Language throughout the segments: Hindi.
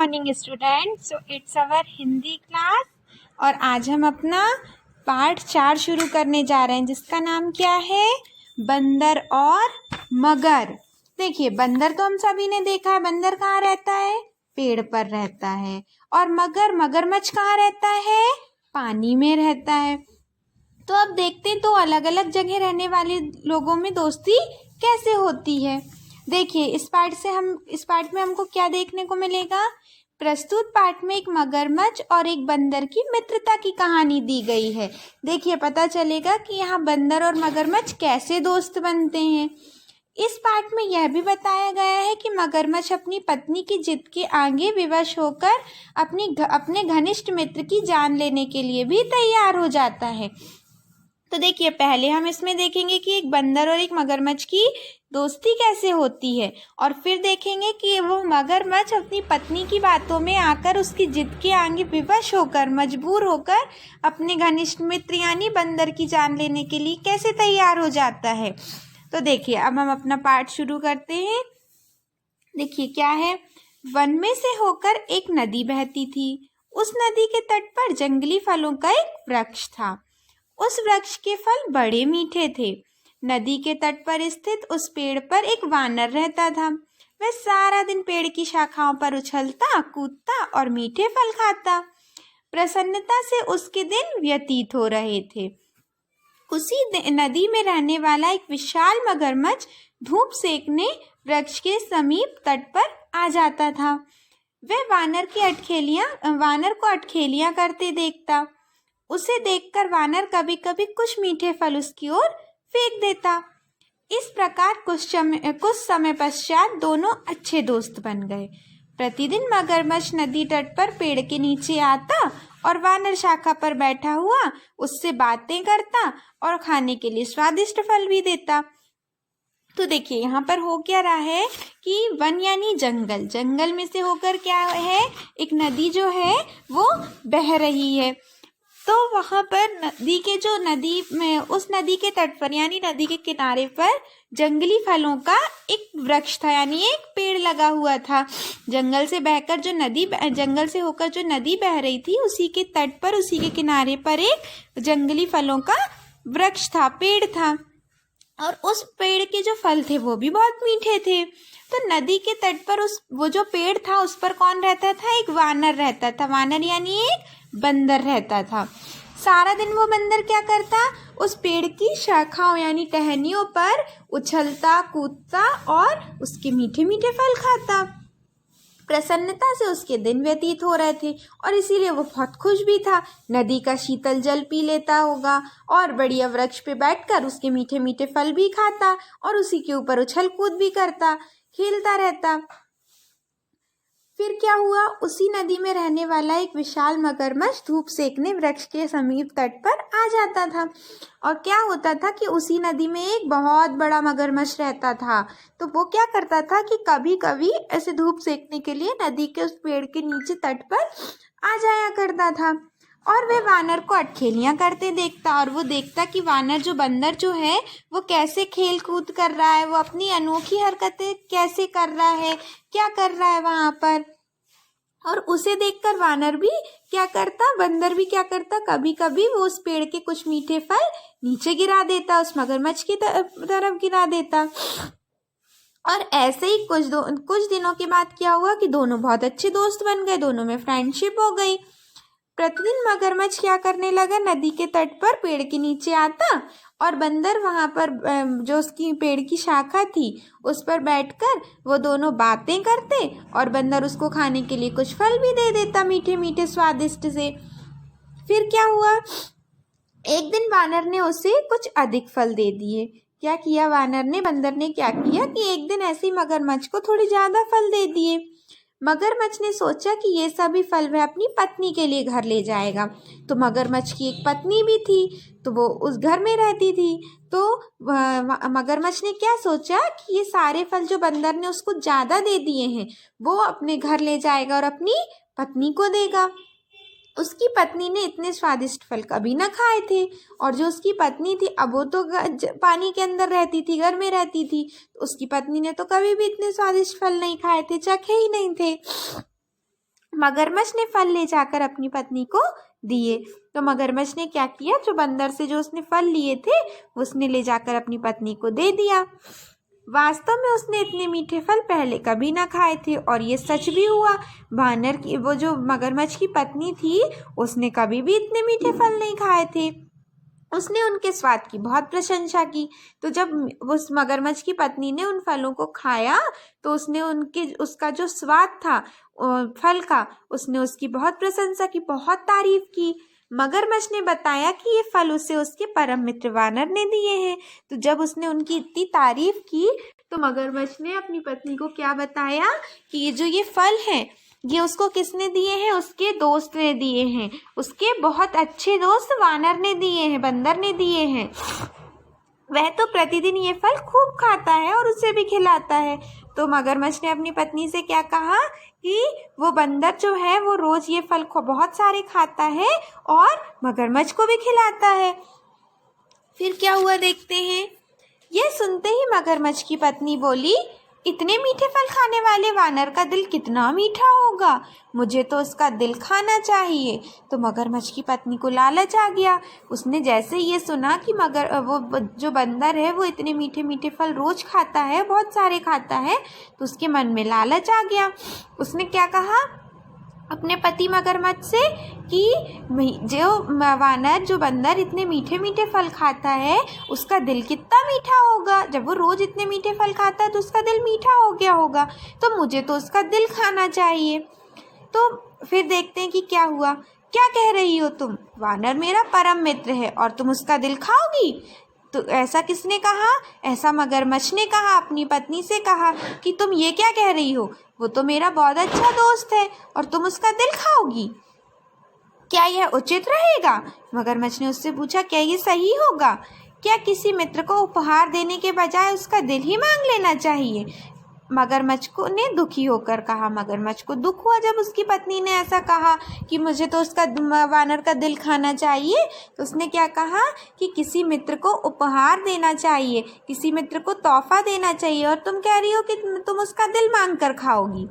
Morning student. So it's our Hindi class और आज हम अपना पार्ट 4 शुरू करने जा रहे हैं जिसका नाम क्या है, बंदर और मगर। देखिए, बंदर तो हम सभी ने देखा है। बंदर कहाँ रहता है? पेड़ पर रहता है। और मगरमच्छ कहाँ रहता है? पानी में रहता है। तो अब देखते हैं तो अलग अलग जगह रहने वाले लोगों में दोस्ती कैसे होती है। देखिए, इस पार्ट में हमको क्या देखने को मिलेगा। प्रस्तुत पाठ में एक मगरमच्छ और एक बंदर की मित्रता की कहानी दी गई है। देखिए, पता चलेगा कि यहाँ बंदर और मगरमच्छ कैसे दोस्त बनते हैं। इस पाठ में यह भी बताया गया है कि मगरमच्छ अपनी पत्नी की जिद के आगे विवश होकर अपने घनिष्ठ मित्र की जान लेने के लिए भी तैयार हो जाता है। तो देखिए, पहले हम इसमें देखेंगे कि एक बंदर और एक मगरमच्छ की दोस्ती कैसे होती है, और फिर देखेंगे कि वो मगरमच्छ अपनी पत्नी की बातों में आकर उसकी जिद के आगे विवश होकर मजबूर होकर अपने घनिष्ठ मित्र यानी बंदर की जान लेने के लिए कैसे तैयार हो जाता है। तो देखिए, अब हम अपना पाठ शुरू करते हैं। देखिए क्या है। वन में से होकर एक नदी बहती थी। उस नदी के तट पर जंगली फलों का एक वृक्ष था। उस वृक्ष के फल बड़े मीठे थे। नदी के तट पर स्थित उस पेड़ पर एक वानर रहता था। वह सारा दिन पेड़ की शाखाओं पर उछलता कूदता और मीठे फल खाता। प्रसन्नता से उसके दिन व्यतीत हो रहे थे। उसी नदी में रहने वाला एक विशाल मगरमच्छ धूप सेकने वृक्ष के समीप तट पर आ जाता था। वह वानर को अटखेलियां करते देखता। उसे देखकर वानर कभी कभी कुछ मीठे फल उसकी ओर फेंक देता। इस प्रकार कुछ समय पश्चात दोनों अच्छे दोस्त बन गए। प्रतिदिन मगरमच्छ नदी तट पर पेड़ के नीचे आता और वानर शाखा पर बैठा हुआ उससे बातें करता और खाने के लिए स्वादिष्ट फल भी देता। तो देखिए, यहाँ पर हो क्या रहा है कि वन यानी जंगल में से होकर क्या है, एक नदी जो है वो बह रही है। तो वहाँ पर उस नदी के तट पर यानी नदी के किनारे पर जंगली फलों का एक वृक्ष था, यानी एक पेड़ लगा हुआ था। जंगल से होकर जो नदी बह रही थी, उसी के तट पर, उसी के किनारे पर एक जंगली फलों का वृक्ष था, पेड़ था। और उस पेड़ के जो फल थे वो भी बहुत मीठे थे। तो नदी के तट पर वो जो पेड़ था उस पर कौन रहता था? एक वानर रहता था। वानर यानी एक बंदर रहता था। सारा दिन वो बंदर क्या करता? उस पेड़ की शाखाओं यानी टहनियों पर उछलता कूदता और उसके मीठे मीठे फल खाता। प्रसन्नता से उसके दिन व्यतीत हो रहे थे और इसीलिए वो बहुत खुश भी था। नदी का शीतल जल पी लेता होगा और बढ़िया वृक्ष पे बैठकर उसके मीठे मीठे फल भी खाता और उसी के ऊपर उछल कूद भी करता, खेलता रहता। फिर क्या हुआ? उसी नदी में रहने वाला एक विशाल मगरमच्छ धूप सेकने वृक्ष के समीप तट पर आ जाता था। और क्या होता था कि उसी नदी में एक बहुत बड़ा मगरमच्छ रहता था। तो वो क्या करता था कि कभी कभी ऐसे धूप सेकने के लिए नदी के उस पेड़ के नीचे तट पर आ जाया करता था। और वह वानर को अटखेलियां करते देखता और वो देखता कि बंदर जो है वो कैसे खेल कूद कर रहा है, वो अपनी अनोखी हरकतें कैसे कर रहा है, क्या कर रहा है वहाँ पर। और उसे देखकर बंदर भी क्या करता, कभी कभी वो उस पेड़ के कुछ मीठे फल नीचे गिरा देता, उस मगरमच्छ की तरफ गिरा देता। और ऐसे ही कुछ दिनों के बाद क्या हुआ कि दोनों बहुत अच्छे दोस्त बन गए, दोनों में फ्रेंडशिप हो गई। प्रतिदिन मगरमच्छ क्या करने लगा, नदी के तट पर पेड़ के नीचे आता और बंदर वहाँ पर जो उसकी पेड़ की शाखा थी उस पर बैठकर वो दोनों बातें करते और बंदर उसको खाने के लिए कुछ फल भी दे देता, मीठे मीठे स्वादिष्ट से। फिर क्या हुआ, एक दिन वानर ने उसे कुछ अधिक फल दे दिए। क्या किया बंदर ने क्या किया कि एक दिन ऐसे ही मगरमच्छ को थोड़े ज्यादा फल दे दिए। मगरमच्छ ने सोचा कि ये सभी फल वह अपनी पत्नी के लिए घर ले जाएगा। तो मगरमच्छ की एक पत्नी भी थी, तो वो उस घर में रहती थी। तो मगरमच्छ ने क्या सोचा कि ये सारे फल जो बंदर ने उसको ज़्यादा दे दिए हैं वो अपने घर ले जाएगा और अपनी पत्नी को देगा। उसकी पत्नी ने इतने स्वादिष्ट फल कभी ना खाए थे, और जो उसकी पत्नी थी अब वो तो पानी के अंदर रहती थी, घर में रहती थी, तो उसकी पत्नी ने तो कभी भी इतने स्वादिष्ट फल नहीं खाए थे, चखे ही नहीं थे। मगरमच्छ ने फल ले जाकर अपनी पत्नी को दिए। तो मगरमच्छ ने क्या किया, जो बंदर से जो उसने फल लिए थे उसने ले जाकर अपनी पत्नी को दे दिया। वास्तव में उसने इतने मीठे फल पहले कभी ना खाए थे और ये सच भी हुआ। वानर की वो जो मगरमच्छ की पत्नी थी उसने कभी भी इतने मीठे फल नहीं खाए थे। उसने उनके स्वाद की बहुत प्रशंसा की। तो जब उस मगरमच्छ की पत्नी ने उन फलों को खाया तो उसने उसका जो स्वाद था फल का, उसने उसकी बहुत प्रशंसा की, बहुत तारीफ की। मगरमच्छ ने बताया कि ये फल उसे उसके परम मित्र वानर ने दिए हैं। तो जब उसने उनकी इतनी तारीफ की तो मगरमच्छ ने अपनी पत्नी को क्या बताया कि ये जो ये फल हैं ये उसको किसने दिए हैं, उसके दोस्त ने दिए हैं, उसके बहुत अच्छे दोस्त वानर ने दिए हैं, बंदर ने दिए हैं। वह तो प्रतिदिन ये फल खूब खाता है और उसे भी खिलाता है। तो मगरमच्छ ने अपनी पत्नी से क्या कहा कि वो बंदर जो है वो रोज़ ये फल को बहुत सारे खाता है और मगरमच्छ को भी खिलाता है। फिर क्या हुआ देखते हैं। यह सुनते ही मगरमच्छ की पत्नी बोली, इतने मीठे फल खाने वाले वानर का दिल कितना मीठा होगा, मुझे तो उसका दिल खाना चाहिए। तो मगरमच्छ की पत्नी को लालच आ गया। उसने जैसे ये सुना कि वो जो बंदर है वो इतने मीठे मीठे फल रोज़ खाता है, बहुत सारे खाता है, तो उसके मन में लालच आ गया। उसने क्या कहा अपने पति मगरमच्छ से कि जो बंदर इतने मीठे मीठे फल खाता है उसका दिल कितना मीठा होगा। जब वो रोज़ इतने मीठे फल खाता है तो उसका दिल मीठा हो गया होगा, तो मुझे तो उसका दिल खाना चाहिए। तो फिर देखते हैं कि क्या हुआ। क्या कह रही हो तुम, वानर मेरा परम मित्र है और तुम उसका दिल खाओगी? तो ऐसा किसने कहा? ऐसा मगरमच्छ ने कहा, अपनी पत्नी से कहा कि तुम ये क्या कह रही हो, वो तो मेरा बहुत अच्छा दोस्त है और तुम उसका दिल खाओगी, क्या यह उचित रहेगा? मगरमच्छ ने उससे पूछा, क्या ये सही होगा? क्या किसी मित्र को उपहार देने के बजाय उसका दिल ही मांग लेना चाहिए? मगरमच्छ को ने दुखी होकर कहा। मगरमच्छ को दुख हुआ जब उसकी पत्नी ने ऐसा कहा कि मुझे तो उसका वानर का दिल खाना चाहिए। तो उसने क्या कहा कि किसी मित्र को उपहार देना चाहिए, किसी मित्र को तोहफा देना चाहिए, और तुम कह रही हो कि तुम उसका दिल मांग कर खाओगी।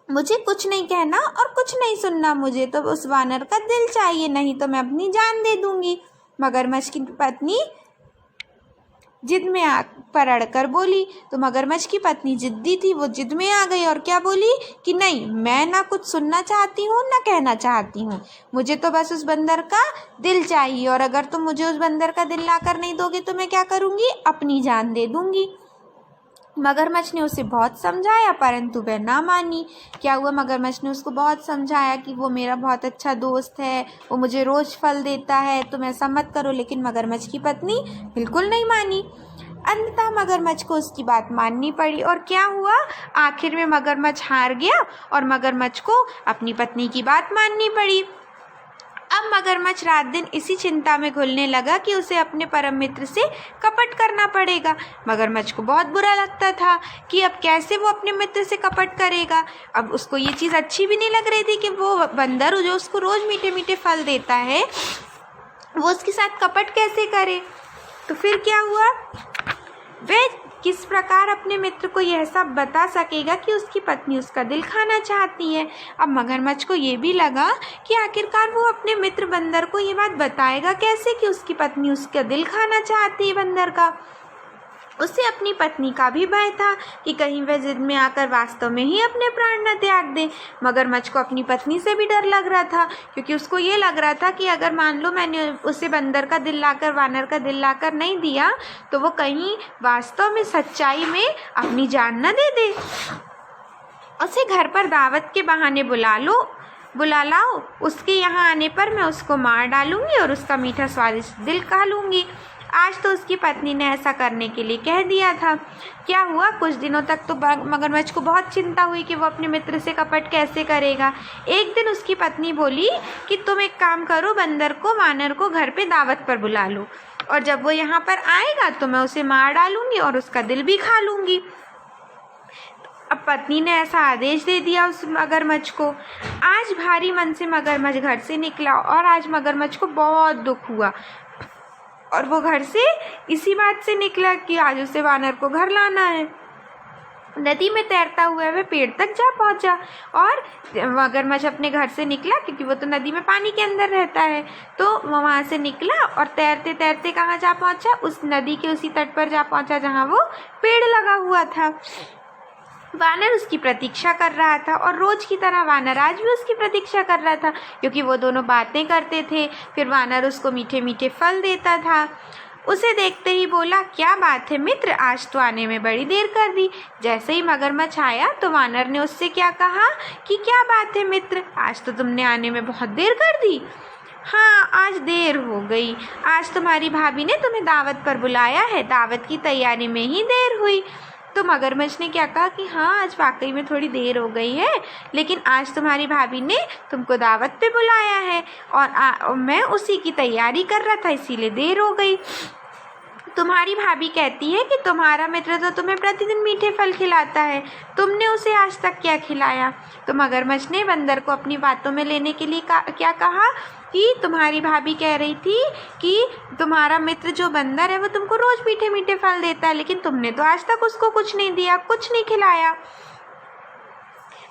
मुझे कुछ नहीं कहना और कुछ नहीं सुनना, मुझे तो उस वानर का दिल चाहिए, नहीं तो मैं अपनी जान दे दूंगी। मगरमच्छ की पत्नी जिद में पकड़ कर बोली। तो मगरमच्छ की पत्नी जिद्दी थी, वो जिद में आ गई और क्या बोली कि नहीं, मैं ना कुछ सुनना चाहती हूँ ना कहना चाहती हूँ, मुझे तो बस उस बंदर का दिल चाहिए, और अगर तुम मुझे उस बंदर का दिल ला कर नहीं दोगे तो मैं क्या करूँगी, अपनी जान दे दूँगी। मगरमच्छ ने उसे बहुत समझाया परंतु वह ना मानी। क्या हुआ, मगरमच्छ ने उसको बहुत समझाया कि वो मेरा बहुत अच्छा दोस्त है, वो मुझे रोज़ फल देता है, तुम ऐसा मत करो, लेकिन मगरमच्छ की पत्नी बिल्कुल नहीं मानी। अंततः मगरमच्छ को उसकी बात माननी पड़ी और क्या हुआ, आखिर में मगरमच्छ हार गया और मगरमच्छ को अपनी पत्नी की बात माननी पड़ी। अब मगरमच्छ रात दिन इसी चिंता में घुलने लगा कि उसे अपने परम मित्र से कपट करना पड़ेगा। मगरमच्छ को बहुत बुरा लगता था कि अब कैसे वो अपने मित्र से कपट करेगा। अब उसको ये चीज़ अच्छी भी नहीं लग रही थी कि वो बंदर जो उसको रोज़ मीठे मीठे फल देता है वो उसके साथ कपट कैसे करे। तो फिर क्या हुआ, वह किस प्रकार अपने मित्र को यह सब बता सकेगा कि उसकी पत्नी उसका दिल खाना चाहती है। अब मगरमच्छ को ये भी लगा कि आखिरकार वो अपने मित्र बंदर को ये बात बताएगा कैसे कि उसकी पत्नी उसका दिल खाना चाहती है बंदर का। उसे अपनी पत्नी का भी भय था कि कहीं वह जिद में आकर वास्तव में ही अपने प्राण न त्याग दे। मगरमच्छ को अपनी पत्नी से भी डर लग रहा था, क्योंकि उसको ये लग रहा था कि अगर मान लो मैंने उसे बंदर का दिल लाकर, वानर का दिल लाकर नहीं दिया तो वो कहीं वास्तव में सच्चाई में अपनी जान न दे दे। उसे घर पर दावत के बहाने बुला लाओ, उसके यहाँ आने पर मैं उसको मार डालूंगी और उसका मीठा स्वादिष्ट दिल खा लूँगी। आज तो उसकी पत्नी ने ऐसा करने के लिए कह दिया था। क्या हुआ, कुछ दिनों तक तो मगरमच्छ को बहुत चिंता हुई कि वो अपने मित्र से कपट कैसे करेगा। एक दिन उसकी पत्नी बोली कि तुम एक काम करो, बंदर को, वानर को घर पे दावत पर बुला लो, और जब वो यहाँ पर आएगा तो मैं उसे मार डालूंगी और उसका दिल भी खा लूँगी। अब पत्नी ने ऐसा आदेश दे दिया उस मगरमच्छ को। आज भारी मन से मगरमच्छ घर से निकला और आज मगरमच्छ को बहुत दुख हुआ, और वो घर से इसी बात से निकला कि आज उसे वानर को घर लाना है। नदी में तैरता हुआ वह पेड़ तक जा पहुंचा और मगरमच्छ अपने घर से निकला, क्योंकि वो तो नदी में पानी के अंदर रहता है। तो वहाँ से निकला और तैरते तैरते कहाँ जा पहुंचा, उस नदी के उसी तट पर जा पहुंचा जहाँ वो पेड़ लगा हुआ था। वानर उसकी प्रतीक्षा कर रहा था और रोज की तरह वानर आज भी उसकी प्रतीक्षा कर रहा था, क्योंकि वो दोनों बातें करते थे। फिर वानर उसको मीठे मीठे फल देता था। उसे देखते ही बोला, क्या बात है मित्र, आज तो आने में बड़ी देर कर दी। जैसे ही मगरमच्छ आया तो वानर ने उससे क्या कहा कि क्या बात है मित्र, आज तो तुमने आने में बहुत देर कर दी। हाँ, आज देर हो गई, आज तुम्हारी भाभी ने तुम्हें दावत पर बुलाया है, दावत की तैयारी में ही देर हुई। तो मगरमच्छ ने क्या कहा कि हाँ, आज वाकई में थोड़ी देर हो गई है, लेकिन आज तुम्हारी भाभी ने तुमको दावत पे बुलाया है और मैं उसी की तैयारी कर रहा था, इसीलिए देर हो गई। तुम्हारी भाभी कहती है कि तुम्हारा मित्र तो तुम्हें प्रतिदिन मीठे फल खिलाता है, तुमने उसे आज तक क्या खिलाया। तो मगरमच्छ ने बंदर को अपनी बातों में लेने के लिए क्या कहा कि तुम्हारी भाभी कह रही थी कि तुम्हारा मित्र जो बंदर है वो तुमको रोज मीठे मीठे फल देता है, लेकिन तुमने तो आज तक उसको कुछ नहीं दिया, कुछ नहीं खिलाया।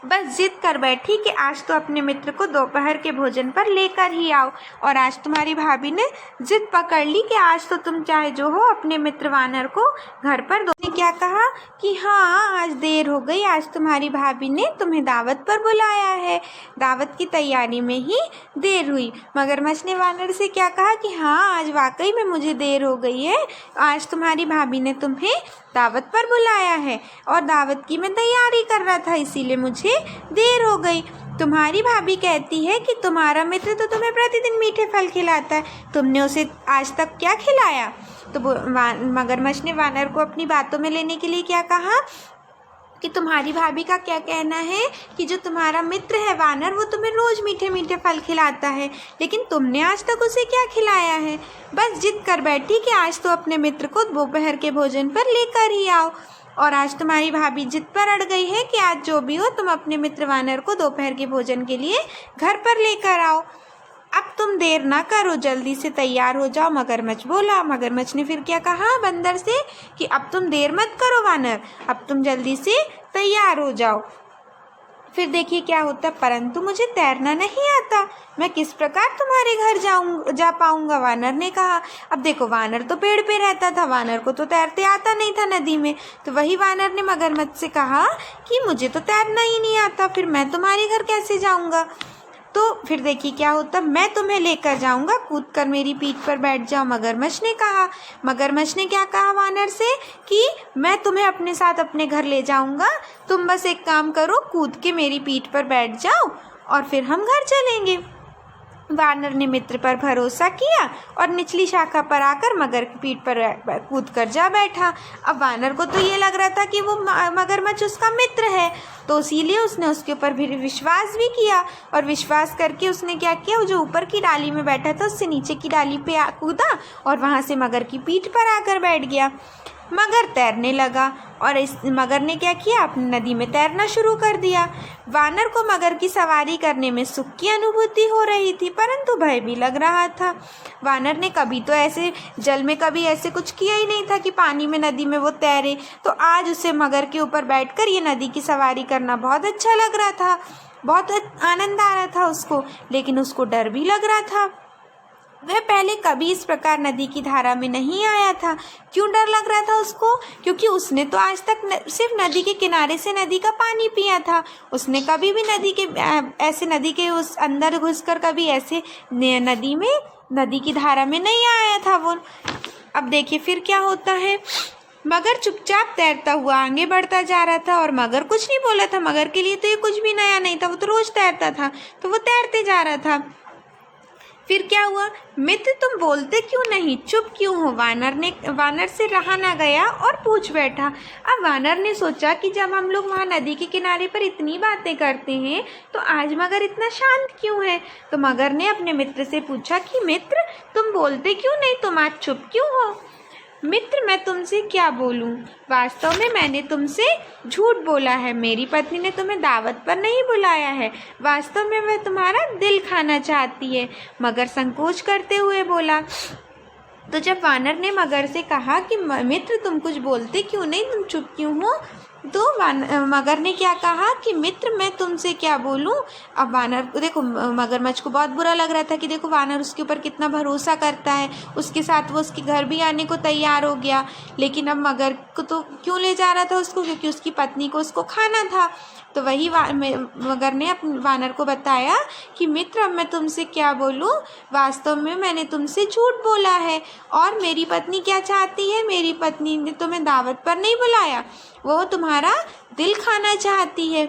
बस जिद कर बैठी कि आज तो अपने मित्र को दोपहर के भोजन पर लेकर ही आओ, और आज तुम्हारी भाभी ने जिद पकड़ ली कि आज तो तुम चाहे जो हो अपने मित्र वानर को घर पर दो। ने क्या कहा कि हाँ, आज देर हो गई, आज तुम्हारी भाभी ने तुम्हें दावत पर बुलाया है, दावत की तैयारी में ही देर हुई। मगरमच्छ ने वानर से क्या कहा कि हाँ, आज वाकई में मुझे देर हो गई है, आज तुम्हारी भाभी ने तुम्हें दावत पर बुलाया है और दावत की मैं तैयारी कर रहा था, इसीलिए मुझे देर हो गई। तुम्हारी भाभी कहती है कि तुम्हारा मित्र तो तुम्हें प्रतिदिन मीठे फल खिलाता है, तुमने उसे आज तक क्या खिलाया। तो मगरमच्छ ने वानर को अपनी बातों में लेने के लिए क्या कहा कि तुम्हारी भाभी का क्या कहना है कि जो तुम्हारा मित्र है वानर वो तुम्हें रोज मीठे मीठे फल खिलाता है, लेकिन तुमने आज तक उसे क्या खिलाया है। बस जिद कर बैठी कि आज तो अपने मित्र को दोपहर के भोजन पर लेकर ही आओ, और आज तुम्हारी भाभी जिद पर अड़ गई है कि आज जो भी हो तुम अपने मित्र वानर को दोपहर के भोजन के लिए घर पर लेकर आओ। अब तुम देर ना करो, जल्दी से तैयार हो जाओ, मगरमच्छ बोला। मगरमच्छ ने फिर क्या कहा बंदर से कि अब तुम देर मत करो वानर, अब तुम जल्दी से तैयार हो जाओ। फिर देखिए क्या होता, परंतु मुझे तैरना नहीं आता, मैं किस प्रकार तुम्हारे घर जा पाऊंगा। वानर ने कहा। अब देखो, वानर तो पेड़ पे रहता था, वानर को तो तैरते आता नहीं था नदी में। तो वही वानर ने मगरमच्छ से कहा कि मुझे तो तैरना ही नहीं आता, फिर मैं तुम्हारे घर कैसे जाऊंगा। तो फिर देखिए क्या होता, मैं तुम्हें लेकर जाऊंगा, कूद कर मेरी पीठ पर बैठ जाओ, मगरमच्छ ने कहा। मगरमच्छ ने क्या कहा वानर से कि मैं तुम्हें अपने साथ अपने घर ले जाऊंगा, तुम बस एक काम करो, कूद के मेरी पीठ पर बैठ जाओ और फिर हम घर चलेंगे। वानर ने मित्र पर भरोसा किया और निचली शाखा पर आकर मगर की पीठ पर कूद कर जा बैठा। अब वानर को तो ये लग रहा था कि वो मगरमच्छ उसका मित्र है, तो इसीलिए उसने उसके ऊपर भी विश्वास भी किया, और विश्वास करके उसने क्या किया, वो जो ऊपर की डाली में बैठा था उससे नीचे की डाली पे कूदा और वहाँ से मगर की पीठ पर आकर बैठ गया। मगर तैरने लगा और इस मगर ने क्या किया, अपनी नदी में तैरना शुरू कर दिया। वानर को मगर की सवारी करने में सुख की अनुभूति हो रही थी, परंतु भय भी लग रहा था। वानर ने कभी तो ऐसे जल में कभी ऐसे कुछ किया ही नहीं था कि पानी में नदी में वो तैरे, तो आज उसे मगर के ऊपर बैठकर ये नदी की सवारी करना बहुत अच्छा लग रहा था, बहुत आनंद आ रहा था उसको। लेकिन उसको डर भी लग रहा था, वह पहले कभी इस प्रकार नदी की धारा में नहीं आया था। क्यों डर लग रहा था उसको, क्योंकि उसने तो आज तक सिर्फ नदी के किनारे से नदी का पानी पिया था, उसने कभी भी नदी के उस अंदर घुसकर कभी ऐसे नदी की धारा में नहीं आया था वो। अब देखिए फिर क्या होता है, मगर चुपचाप तैरता हुआ आगे बढ़ता जा रहा था और मगर कुछ नहीं बोला था। मगर के लिए तो ये कुछ भी नया नहीं था, वो तो रोज तैरता था, तो वो तैरते जा रहा था। फिर क्या हुआ, मित्र तुम बोलते क्यों नहीं, चुप क्यों हो। वानर से रहा ना गया और पूछ बैठा। अब वानर ने सोचा कि जब हम लोग वहाँ नदी के किनारे पर इतनी बातें करते हैं तो आज मगर इतना शांत क्यों है। तो मगर ने अपने मित्र से पूछा कि मित्र तुम बोलते क्यों नहीं, तुम आज चुप क्यों हो। मित्र मैं तुमसे क्या बोलूं, वास्तव में मैंने तुमसे झूठ बोला है, मेरी पत्नी ने तुम्हें दावत पर नहीं बुलाया है, वास्तव में वह तुम्हारा दिल खाना चाहती है। मगर संकोच करते हुए बोला। तो जब वानर ने मगर से कहा कि मित्र तुम कुछ बोलते क्यों नहीं, तुम चुप क्यों हो, तो मगर ने क्या कहा कि मित्र मैं तुमसे क्या बोलूं। अब वानर देखो, मगरमच्छ को बहुत बुरा लग रहा था कि देखो वानर उसके ऊपर कितना भरोसा करता है, उसके साथ वो उसके घर भी आने को तैयार हो गया। लेकिन अब मगर को तो क्यों ले जा रहा था उसको, क्योंकि उसकी पत्नी को उसको खाना था। तो वही मगर ने अपने वानर को बताया कि मित्र अब मैं तुमसे क्या बोलूं, वास्तव में मैंने तुमसे झूठ बोला है। और मेरी पत्नी क्या चाहती है, मेरी पत्नी ने तुम्हें दावत पर नहीं बुलाया, वो तुम्हारा दिल खाना चाहती है।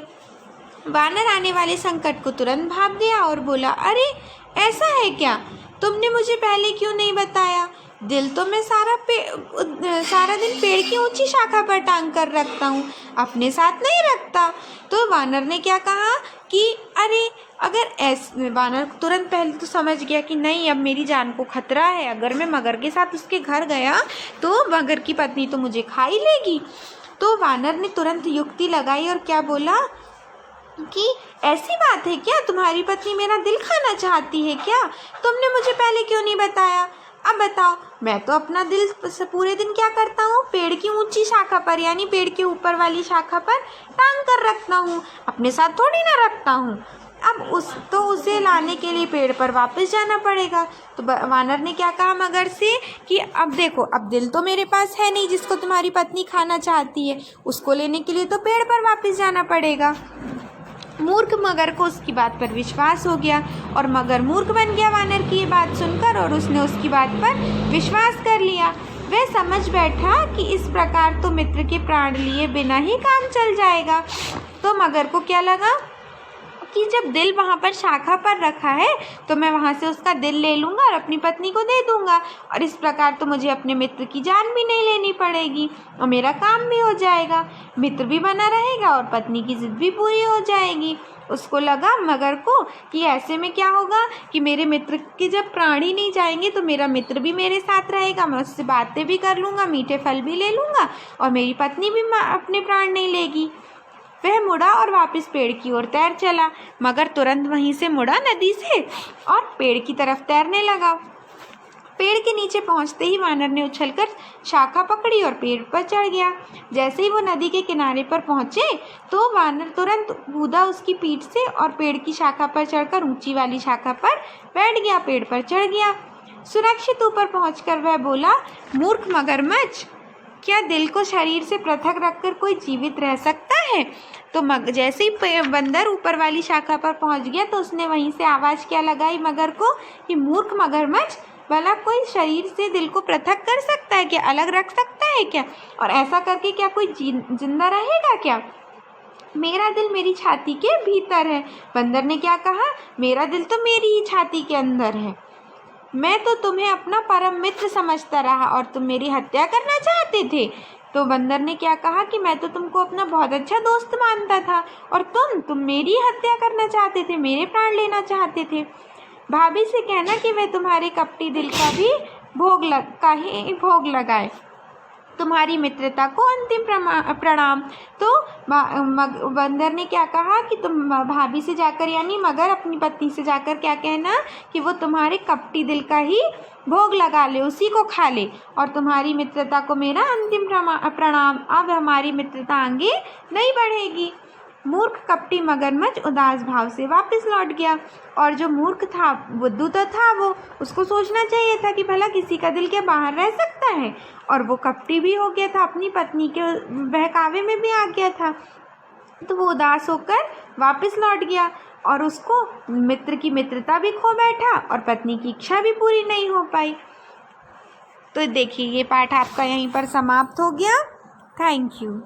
वानर आने वाले संकट को तुरंत भाप गया और बोला, अरे ऐसा है क्या, तुमने मुझे पहले क्यों नहीं बताया। दिल तो मैं सारा दिन पेड़ की ऊंची शाखा पर टांग कर रखता हूँ, अपने साथ नहीं रखता। तो वानर ने क्या कहा कि अरे अगर ऐसे, वानर तुरंत पहले तो समझ गया कि नहीं अब मेरी जान को खतरा है, अगर मैं मगर के साथ उसके घर गया तो मगर की पत्नी तो मुझे खा ही लेगी। तो वानर ने तुरंत युक्ति लगाई और क्या बोला कि ऐसी बात है क्या, तुम्हारी पत्नी मेरा दिल खाना चाहती है क्या, तुमने मुझे पहले क्यों नहीं बताया। अब बताओ, मैं तो अपना दिल पूरे दिन क्या करता हूँ, पेड़ की ऊंची शाखा पर यानी पेड़ के ऊपर वाली शाखा पर टांग कर रखता हूँ, अपने साथ थोड़ी ना रखता हूँ। अब उसे लाने के लिए पेड़ पर वापस जाना पड़ेगा। तो वानर ने क्या कहा मगर से कि अब देखो, अब दिल तो मेरे पास है नहीं जिसको तुम्हारी पत्नी खाना चाहती है, उसको लेने के लिए तो पेड़ पर वापस जाना पड़ेगा। मूर्ख मगर को उसकी बात पर विश्वास हो गया और मगर मूर्ख बन गया वानर की ये बात सुनकर, और उसने उसकी बात पर विश्वास कर लिया। वह समझ बैठा कि इस प्रकार तो मित्र के प्राण लिए बिना ही काम चल जाएगा। तो मगर को क्या लगा कि जब दिल वहाँ पर शाखा पर रखा है तो मैं वहाँ से उसका दिल ले लूँगा और अपनी पत्नी को दे दूँगा, और इस प्रकार तो मुझे अपने मित्र की जान भी नहीं लेनी पड़ेगी और मेरा काम भी हो जाएगा, मित्र भी बना रहेगा और पत्नी की जिद भी पूरी हो जाएगी। उसको लगा मगर को कि ऐसे में क्या होगा कि मेरे मित्र के जब प्राण ही नहीं जाएंगे तो मेरा मित्र भी मेरे साथ रहेगा, मैं उससे बातें भी कर लूँगा, मीठे फल भी ले लूँगा और मेरी पत्नी भी अपने प्राण नहीं लेगी। वह मुड़ा और वापस पेड़ की ओर तैर चला। मगर तुरंत वहीं से मुड़ा नदी से और पेड़ की तरफ तैरने लगा। पेड़ के नीचे पहुंचते ही वानर ने उछलकर शाखा पकड़ी और पेड़ पर चढ़ गया। जैसे ही वो नदी के किनारे पर पहुंचे तो वानर तुरंत कूदा उसकी पीठ से और पेड़ की शाखा पर चढ़कर ऊंची वाली शाखा पर बैठ गया, पेड़ पर चढ़ गया। सुरक्षित ऊपर पहुंचकर वह बोला, मूर्ख मगरमच्छ, क्या दिल को शरीर से पृथक रखकर कोई जीवित रह सकता है। तो जैसे ही बंदर ऊपर वाली शाखा पर पहुंच गया तो उसने वहीं से आवाज़ क्या लगाई मगर को कि मूर्ख मगरमच्छ, भला कोई शरीर से दिल को पृथक कर सकता है क्या, अलग रख सकता है क्या, और ऐसा करके क्या कोई जिंदा रहेगा क्या। मेरा दिल मेरी छाती के भीतर है। बंदर ने क्या कहा, मेरा दिल तो मेरी ही छाती के अंदर है, मैं तो तुम्हें अपना परम मित्र समझता रहा और तुम मेरी हत्या करना चाहते थे। तो बंदर ने क्या कहा कि मैं तो तुमको अपना बहुत अच्छा दोस्त मानता था और तुम मेरी हत्या करना चाहते थे, मेरे प्राण लेना चाहते थे। भाभी से कहना कि वह तुम्हारे कपटी दिल का भी भोग लगाए। तुम्हारी मित्रता को अंतिम प्रणाम। तो बंदर ने क्या कहा कि तुम भाभी से जाकर यानी मगर अपनी पत्नी से जाकर क्या कहना कि वो तुम्हारे कपटी दिल का ही भोग लगा ले, उसी को खा ले, और तुम्हारी मित्रता को मेरा अंतिम प्रणाम। अब हमारी मित्रता आगे नहीं बढ़ेगी। मूर्ख कपटी मगरमच्छ उदास भाव से वापस लौट गया, और जो मूर्ख था बुद्धू तो था, वो उसको सोचना चाहिए था कि भला किसी का दिल क्या बाहर रह सकता है, और वो कपटी भी हो गया था, अपनी पत्नी के बहकावे में भी आ गया था। तो वो उदास होकर वापस लौट गया और उसको मित्र की मित्रता भी खो बैठा और पत्नी की इच्छा भी पूरी नहीं हो पाई। तो देखिए, ये पाठ आपका यहीं पर समाप्त हो गया। Thank you.